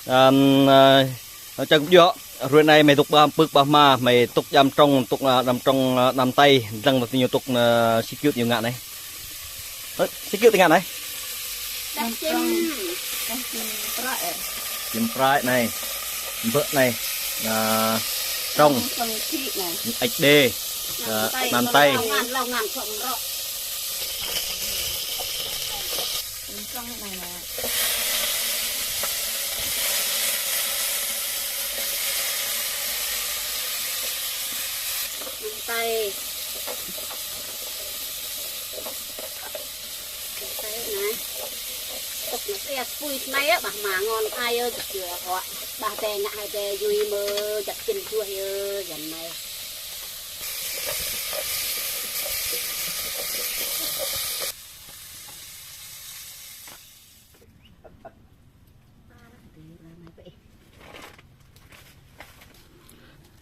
Chẳng dọ rồi này mày tục bước mà mày tục nằm trong nằm tay răng một nhiều tục xích cute nhiều ngạn này xích cute ngạn này chim fry này vợ này trong HD nằm tay tay này tục nó kia pui này á bà mà ngon ai ơi chừa họ bà tè ngại tè vui mơ chặt chân chua ơi dần này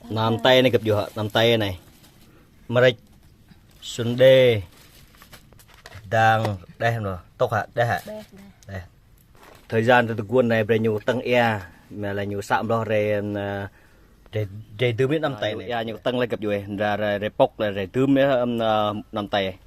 nằm tay này gặp vừa nằm tay này Maric Xuân Đê đang đây rồi tóc hả đây hả đây thời gian từ quân này về nhiều tăng e mà là nhiều sạm đó rồi để từ biết nằm tay này nhiều tăng lên gặp vừa ra rồi bốc là rồi từ biết nằm tay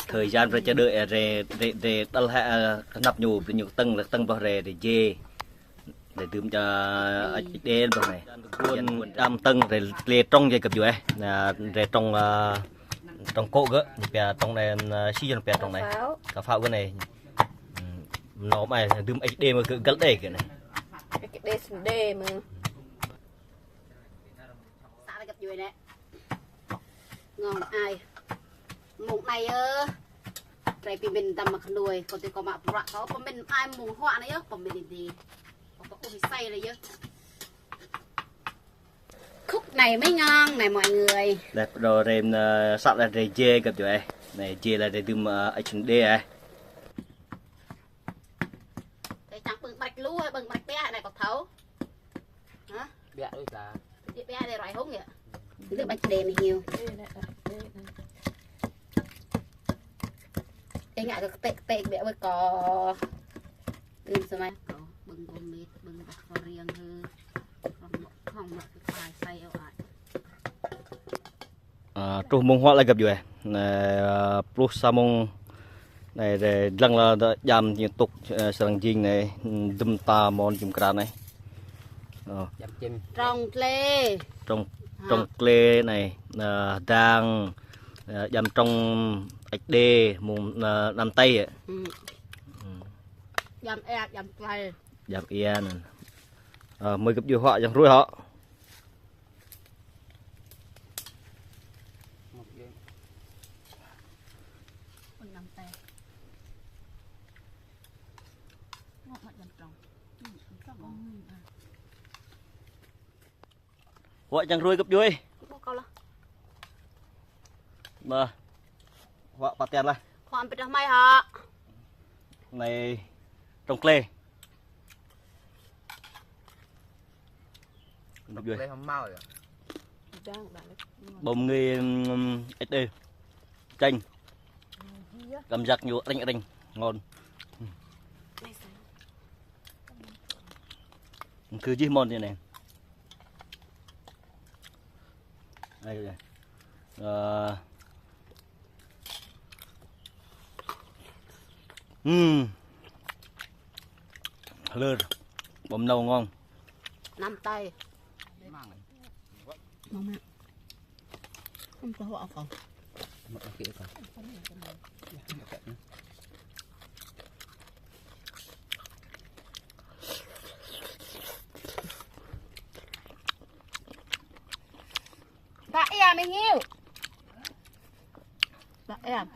thời gian phải chờ đợi để đâm hạ nắp nhủ nhiều tầng là tầng vào để dê để tìm cho đen vào này quân trăm tầng để lê trong dây cặp dùi để trong cỗ gỡ bè trong này xí cho bè trong này cả phao cái này nó mày tìm HD mà cứ gắn đây cái này HD mà sao cặp dùi nè ngon ai một này trái pin mình tầm mặc đuôi còn tôi có mặc rạ có mình ai muốn họa này á còn mình thì có ôi say này chứ khúc này mới ngon này mọi người đẹp rồi em sắp là để dê gặp tụi này dê là để tìm HD này cái trắng bừng bạch lú hay bừng bạch bé này có thấu hả bé đôi ta bé đây loại hống vậy nước bạch đèn này nhiều cái ngại cái tệ bé với cò tìm sao mày bưng bông mít bưng bạch vào riêng hơn không mặc cái bài say ở lại trù mông hoa lại gặp rồi này plus sa mông này để lăng là dầm nhiều tục sang dinh này đâm ta mòn chim cạn này trong lê trong lê này đang dầm trong HD mùng nằm tay ạ dầm dầm tay dầm e này mới gặp nhiều họ chẳng rối họ họ chẳng rối gặp vui mà họ bắt tiền lại khoan bị đâm mày hả này trong lê gặp vui bông người HD chanh cầm giặc nhiều rinh ngon cứ chỉ món như này đây lơ bấm nâu ngon nắm tay mama không có họ còn Dạ em anh yêu. Dạ em.